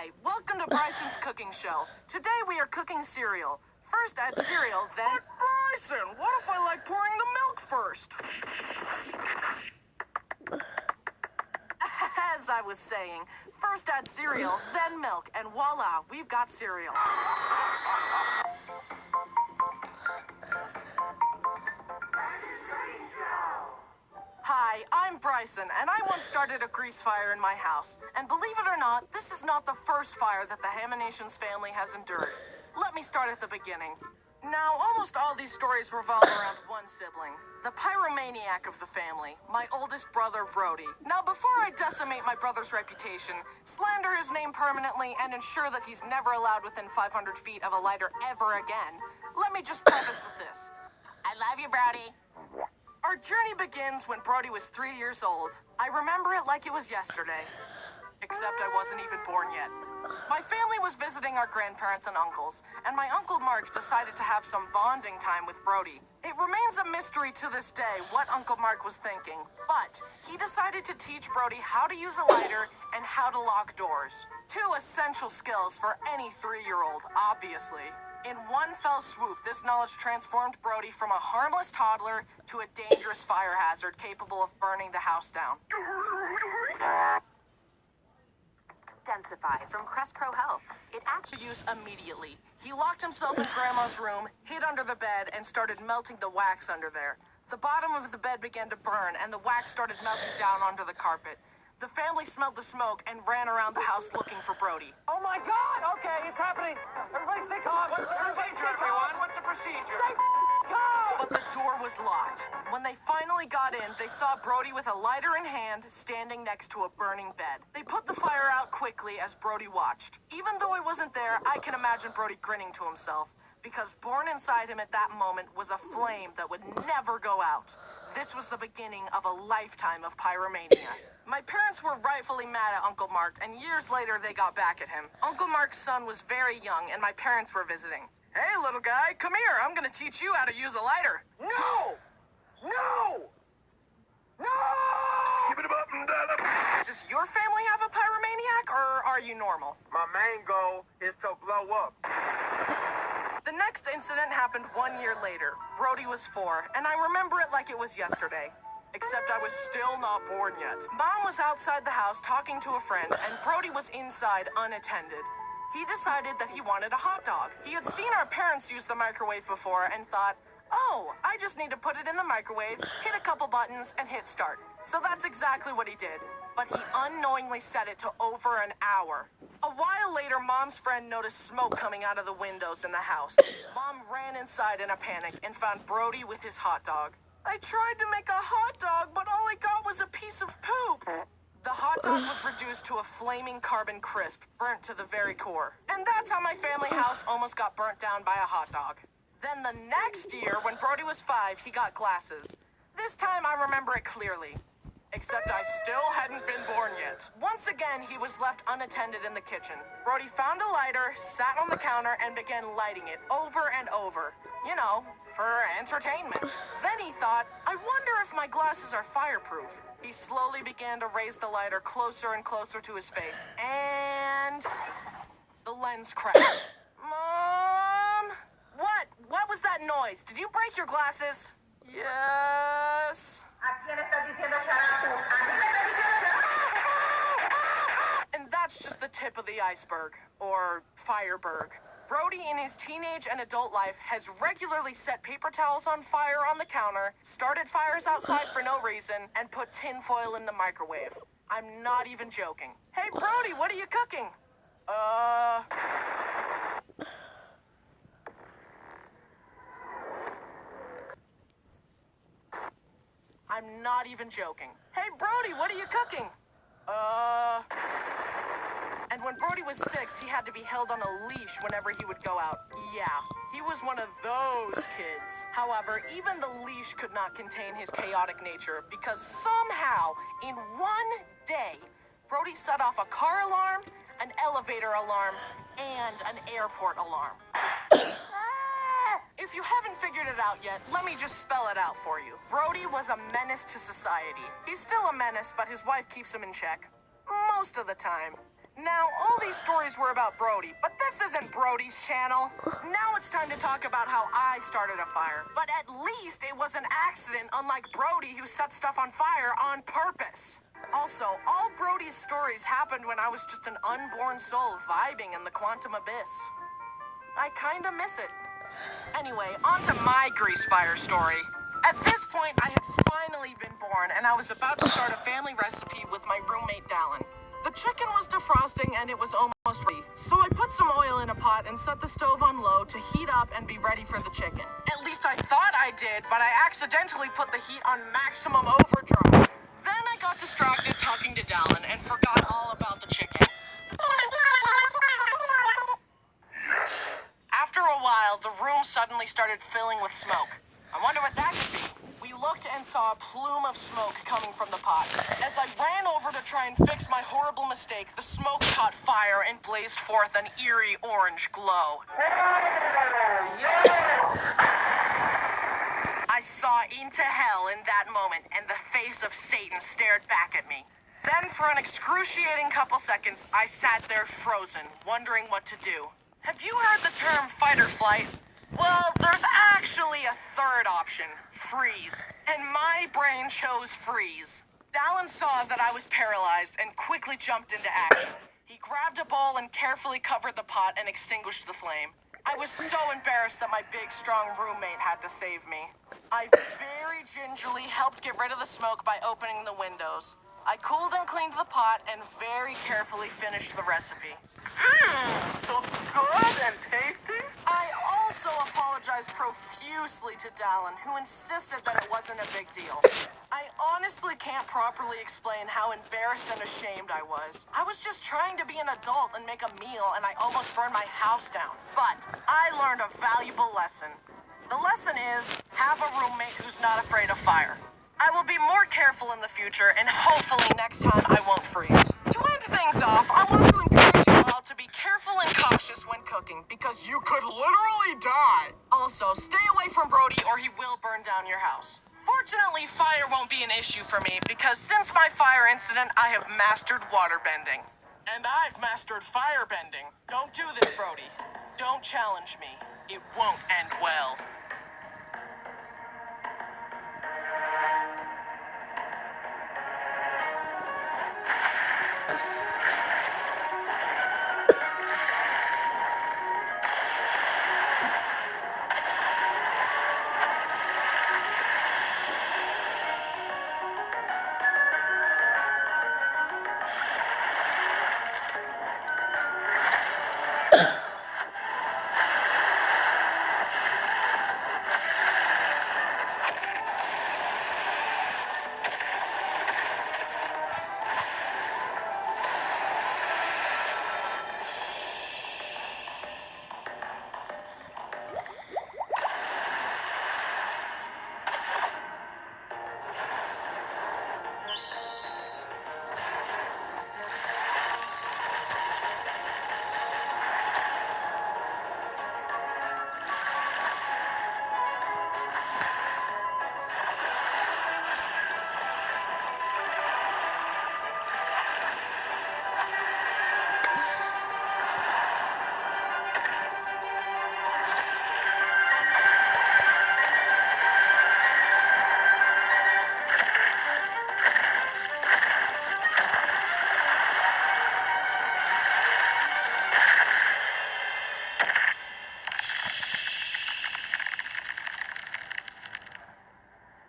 Hi, welcome to Bryson's cooking show. Today we are cooking cereal. First add cereal, then... But Bryson, what if I like pouring the milk first? As I was saying, first add cereal, then milk, and voila, we've got cereal. Hi, I'm Bryson, and I once started a grease fire in my house. And believe it or not, this is not the first fire that the Haminations family has endured. Let me start at the beginning. Now, almost all these stories revolve around one sibling, the pyromaniac of the family, my oldest brother, Brody. Now, before I decimate my brother's reputation, slander his name permanently, and ensure that he's never allowed within 500 feet of a lighter ever again, let me just preface with this. I love you, Brody. Our journey begins when Brody was 3 years old. I remember it like it was yesterday. Except I wasn't even born yet. My family was visiting our grandparents and uncles, and my Uncle Mark decided to have some bonding time with Brody. It remains a mystery to this day what Uncle Mark was thinking, but he decided to teach Brody how to use a lighter and how to lock doors. Two essential skills for any 3-year-old, obviously. In one fell swoop, this knowledge transformed Brody from a harmless toddler to a dangerous fire hazard capable of burning the house down. Densify from Crest Pro Health. It actually used immediately. He locked himself in Grandma's room, hid under the bed, and started melting the wax under there. The bottom of the bed began to burn, and the wax started melting down onto the carpet. The family smelled the smoke and ran around the house looking for Brody. Oh my God! Okay, it's happening. Everybody stay calm. What's the procedure, everyone? What's the procedure? Stay calm! But the door was locked. When they finally got in, they saw Brody with a lighter in hand, standing next to a burning bed. They put the fire out quickly as Brody watched. Even though I wasn't there, I can imagine Brody grinning to himself, because born inside him at that moment was a flame that would never go out. This was the beginning of a lifetime of pyromania. My parents were rightfully mad at Uncle Mark, and years later they got back at him. Uncle Mark's son was very young, and my parents were visiting. Hey, little guy, come here. I'm gonna teach you how to use a lighter. No! No! No! Skip it up and down. Does your family have a pyromaniac, or are you normal? My main goal is to blow up. The next incident happened 1 year later. Brody was 4, and I remember it like it was yesterday. Except I was still not born yet. Mom was outside the house talking to a friend, and Brody was inside unattended. He decided that he wanted a hot dog. He had seen our parents use the microwave before and thought, oh, I just need to put it in the microwave, hit a couple buttons, and hit start. So that's exactly what he did. But he unknowingly set it to over an hour. A while later, Mom's friend noticed smoke coming out of the windows in the house. Mom ran inside in a panic and found Brody with his hot dog. I tried to make a hot dog, but all I got was a piece of poop. The hot dog was reduced to a flaming carbon crisp, burnt to the very core. And that's how my family house almost got burnt down by a hot dog. Then the next year, when Brody was 5, he got glasses. This time I remember it clearly. Except I still hadn't been born yet. Once again, he was left unattended in the kitchen. Brody found a lighter, sat on the counter, and began lighting it over and over. You know, for entertainment. Then he thought, I wonder if my glasses are fireproof. He slowly began to raise the lighter closer and closer to his face, and the lens cracked. Mom? What? What was that noise? Did you break your glasses? Yes. And that's just the tip of the iceberg, or fireberg. Brody, in his teenage and adult life, has regularly set paper towels on fire on the counter, started fires outside for no reason, and put tin foil in the microwave. I'm not even joking. Hey, Brody, what are you cooking? I'm not even joking. Hey, Brody, what are you cooking? And when Brody was 6, he had to be held on a leash whenever he would go out. Yeah, he was one of those kids. However, even the leash could not contain his chaotic nature because somehow, in one day, Brody set off a car alarm, an elevator alarm, and an airport alarm. If you haven't figured it out yet, let me just spell it out for you. Brody was a menace to society. He's still a menace, but his wife keeps him in check. Most of the time. Now, all these stories were about Brody, but this isn't Brody's channel. Now it's time to talk about how I started a fire. But at least it was an accident, unlike Brody, who set stuff on fire on purpose. Also, all Brody's stories happened when I was just an unborn soul vibing in the quantum abyss. I kinda miss it. Anyway, on to my grease fire story. At this point, I had finally been born, and I was about to start a family recipe with my roommate, Dallin. The chicken was defrosting, and it was almost ready, so I put some oil in a pot and set the stove on low to heat up and be ready for the chicken. At least I thought I did, but I accidentally put the heat on maximum overdrive. Then I got distracted talking to Dallin and forgot all about the chicken. After a while, the room suddenly started filling with smoke. I wonder what that could be. We looked and saw a plume of smoke coming from the pot. As I ran over to try and fix my horrible mistake, the smoke caught fire and blazed forth an eerie orange glow. I saw into hell in that moment, and the face of Satan stared back at me. Then, for an excruciating couple seconds, I sat there frozen, wondering what to do. Have you heard the term fight or flight? Well, there's actually a third option, freeze. And my brain chose freeze. Dallin saw that I was paralyzed and quickly jumped into action. He grabbed a bowl and carefully covered the pot and extinguished the flame. I was so embarrassed that my big, strong roommate had to save me. I very gingerly helped get rid of the smoke by opening the windows. I cooled and cleaned the pot and very carefully finished the recipe. So good and tasty? I also apologized profusely to Dallin, who insisted that it wasn't a big deal. I honestly can't properly explain how embarrassed and ashamed I was. I was just trying to be an adult and make a meal, and I almost burned my house down. But I learned a valuable lesson. The lesson is, have a roommate who's not afraid of fire. I will be more careful in the future, and hopefully next time I won't freeze. To end things off, I want to encourage you all to be careful and cautious when cooking, because you could literally die. Also, stay away from Brody or he will burn down your house. Fortunately, fire won't be an issue for me, because since my fire incident, I have mastered waterbending. And I've mastered firebending. Don't do this, Brody. Don't challenge me. It won't end well.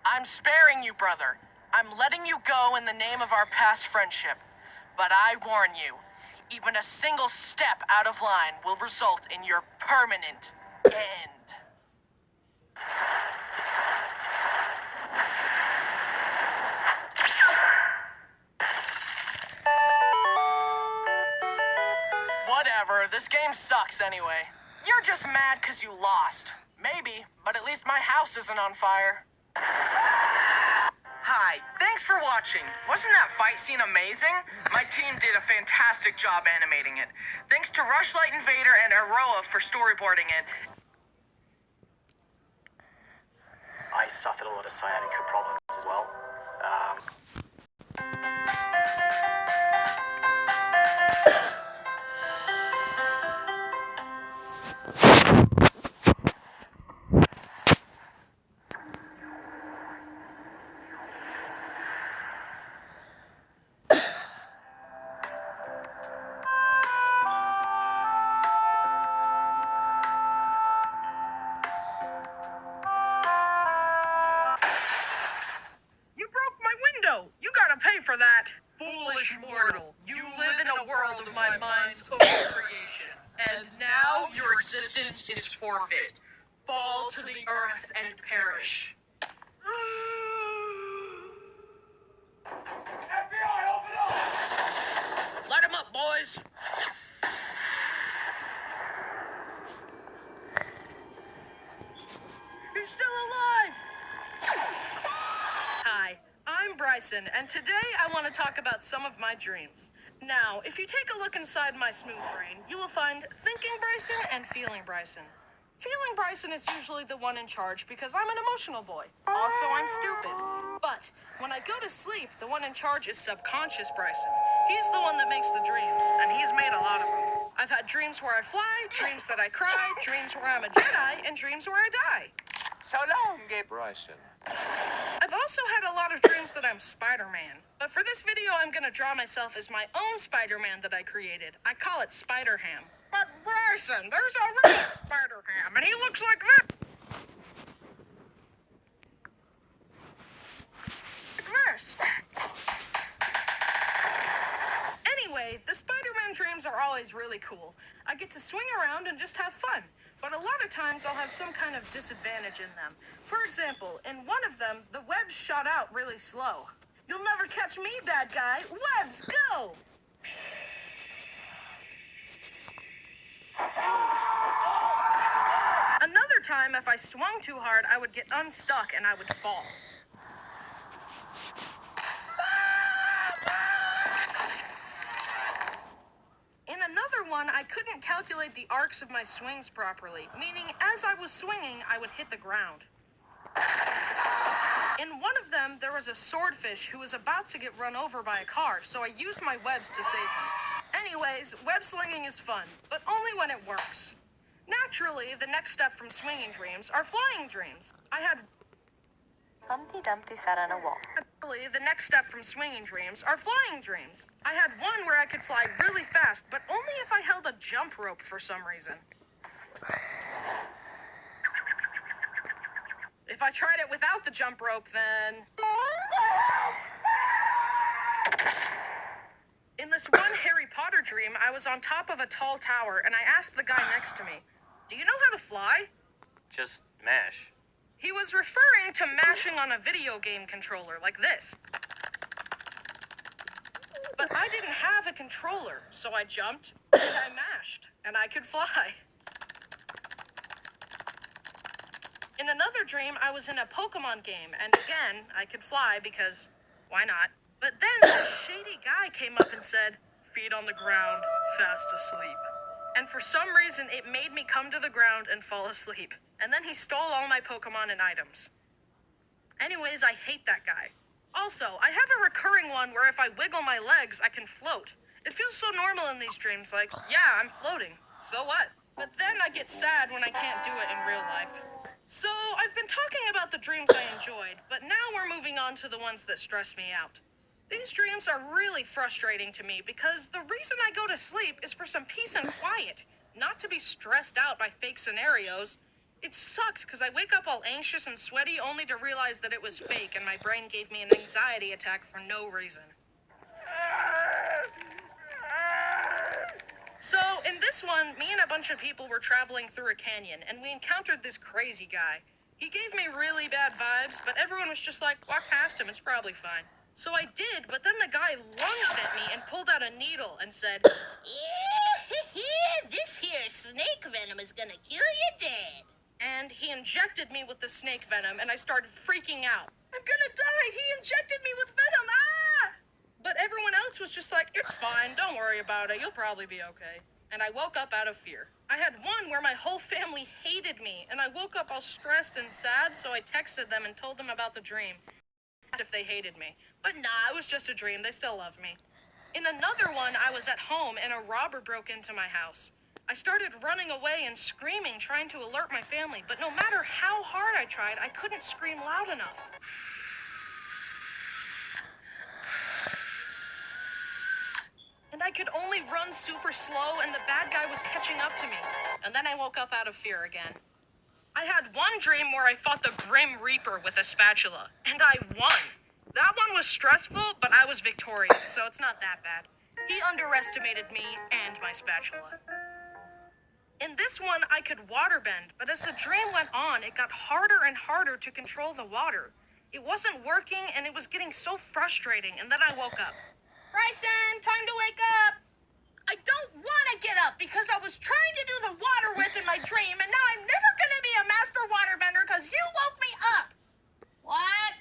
I'm sparing you, brother. I'm letting you go in the name of our past friendship. But I warn you, even a single step out of line will result in your permanent end. Whatever, this game sucks anyway. You're just mad 'cause you lost. Maybe, but at least my house isn't on fire. Hi, thanks for watching. Wasn't that fight scene amazing? My team did a fantastic job animating it. Thanks to Rushlight Invader and Aroa for storyboarding it. I suffered a lot of sciatica problems as well. foolish mortal, you live in a world of my mind's own creation, and now your existence is forfeit. Fall to the earth and perish. FBI, open up! Let him up, boys! He's still alive! Hi, I'm Bryson, and today I want to talk about some of my dreams. Now, if you take a look inside my smooth brain, you will find thinking Bryson and feeling Bryson. Feeling Bryson is usually the one in charge because I'm an emotional boy. Also, I'm stupid. But when I go to sleep, the one in charge is subconscious Bryson. He's the one that makes the dreams, and he's made a lot of them. I've had dreams where I fly, dreams that I cry, dreams where I'm a Jedi, and dreams where I die. So long, Bryson. I've also had a lot of dreams that I'm Spider-Man. But for this video, I'm gonna draw myself as my own Spider-Man that I created. I call it Spider-Ham. But Bryson, there's a real Spider-Ham, and he looks like that. Like this. Anyway, the Spider-Man dreams are always really cool. I get to swing around and just have fun. But a lot of times I'll have some kind of disadvantage in them. For example, in one of them, the webs shot out really slow. You'll never catch me, bad guy. Webs, go! Another time, if I swung too hard, I would get unstuck and I would fall. In another one, I couldn't calculate the arcs of my swings properly, meaning as I was swinging, I would hit the ground. In one of them, there was a swordfish who was about to get run over by a car, so I used my webs to save him. Anyways, web slinging is fun, but only when it works. Naturally, the next step from swinging dreams are flying dreams. Humpty Dumpty sat on a wall. The next step from swinging dreams are flying dreams. I had one where I could fly really fast, but only if I held a jump rope for some reason. If I tried it without the jump rope, then... In this one Harry Potter dream, I was on top of a tall tower, and I asked the guy next to me, "Do you know how to fly?" Just mash. He was referring to mashing on a video game controller, like this. But I didn't have a controller, so I jumped, and I mashed, and I could fly. In another dream, I was in a Pokemon game, and again, I could fly because, why not? But then this shady guy came up and said, "Feet on the ground, fast asleep." And for some reason, it made me come to the ground and fall asleep. And then he stole all my Pokemon and items. Anyways, I hate that guy. Also, I have a recurring one where if I wiggle my legs, I can float. It feels so normal in these dreams, like, yeah, I'm floating. So what? But then I get sad when I can't do it in real life. So, I've been talking about the dreams I enjoyed, but now we're moving on to the ones that stress me out. These dreams are really frustrating to me because the reason I go to sleep is for some peace and quiet, not to be stressed out by fake scenarios. It sucks because I wake up all anxious and sweaty only to realize that it was fake and my brain gave me an anxiety attack for no reason. So, in this one, me and a bunch of people were traveling through a canyon and we encountered this crazy guy. He gave me really bad vibes, but everyone was just like, walk past him, it's probably fine. So I did, but then the guy lunged at me and pulled out a needle and said, "This here snake venom is gonna kill you dead." And he injected me with the snake venom, and I started freaking out. I'm gonna die! He injected me with venom! Ah! But everyone else was just like, it's fine, don't worry about it, you'll probably be okay. And I woke up out of fear. I had one where my whole family hated me, and I woke up all stressed and sad, so I texted them and told them about the dream. If they hated me. But nah, it was just a dream, they still love me. In another one, I was at home and a robber broke into my house. I started running away and screaming, trying to alert my family, but no matter how hard I tried, I couldn't scream loud enough. And I could only run super slow, and the bad guy was catching up to me. And then I woke up out of fear again. I had one dream where I fought the Grim Reaper with a spatula, and I won. That one was stressful, but I was victorious, so it's not that bad. He underestimated me and my spatula. In this one, I could waterbend, but as the dream went on, it got harder and harder to control the water. It wasn't working, and it was getting so frustrating, and then I woke up. Bryson, time to wake up! I don't want to get up because I was trying to do the water whip in my dream, and now I'm never going to be a master waterbender because you woke me up! What?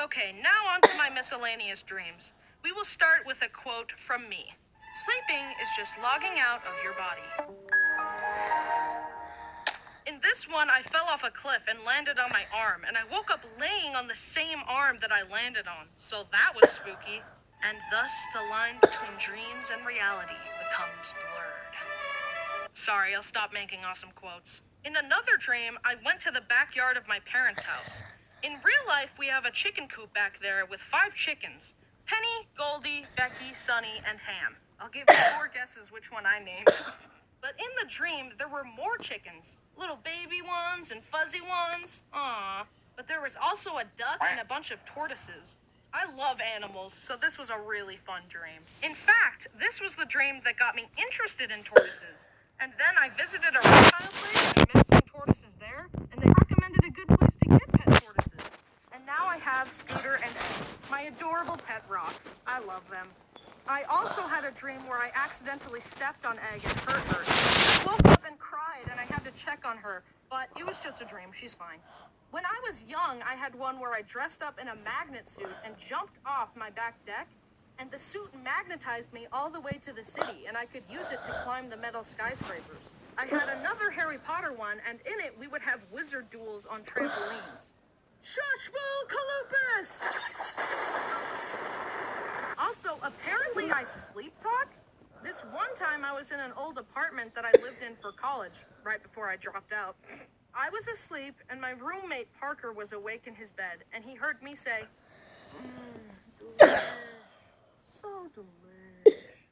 Okay, now on to my miscellaneous dreams. We will start with a quote from me. Sleeping is just logging out of your body. In this one, I fell off a cliff and landed on my arm, and I woke up laying on the same arm that I landed on, so that was spooky. And thus, the line between dreams and reality becomes blurred. Sorry, I'll stop making awesome quotes. In another dream, I went to the backyard of my parents' house. In real life, we have a chicken coop back there with 5 chickens. Penny, Goldie, Becky, Sunny, and Ham. I'll give you 4 guesses which one I named. But in the dream, there were more chickens. Little baby ones and fuzzy ones. Aww. But there was also a duck and a bunch of tortoises. I love animals, so this was a really fun dream. In fact, this was the dream that got me interested in tortoises. And then I visited a reptile place and met some tortoises there, and they recommended a good place to get pet tortoises. And now I have Scooter and Egg, my adorable pet rocks. I love them. I also had a dream where I accidentally stepped on Egg and hurt her. I woke up and cried, and I had to check on her, but it was just a dream. She's fine. When I was young, I had one where I dressed up in a magnet suit and jumped off my back deck, and the suit magnetized me all the way to the city, and I could use it to climb the metal skyscrapers. I had another Harry Potter one, and in it, we would have wizard duels on trampolines. Shushbull Kalupus! Also, apparently I sleep talk. This one time I was in an old apartment that I lived in for college, right before I dropped out. I was asleep, and my roommate Parker was awake in his bed, and he heard me say, delish, so delish.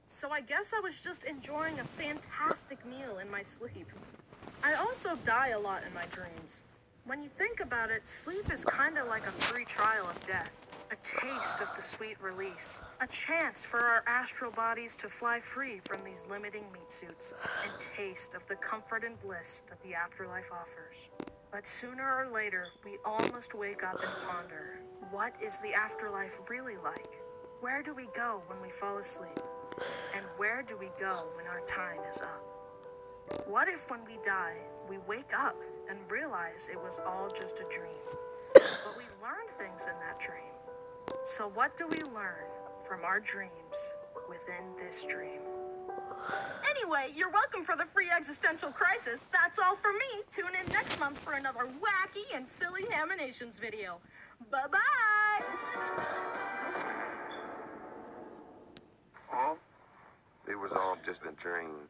So I guess I was just enjoying a fantastic meal in my sleep. I also die a lot in my dreams. When you think about it, sleep is kind of like a free trial of death. A taste of the sweet release. A chance for our astral bodies to fly free from these limiting meat suits. And taste of the comfort and bliss that the afterlife offers. But sooner or later, we all must wake up and ponder. What is the afterlife really like? Where do we go when we fall asleep? And where do we go when our time is up? What if when we die, we wake up and realize it was all just a dream? But we learned things in that dream. So what do we learn from our dreams within this dream? Anyway, you're welcome for the free existential crisis. That's all for me. Tune in next month for another wacky and silly Haminations video. Bye-bye! Oh, it was all just a dream.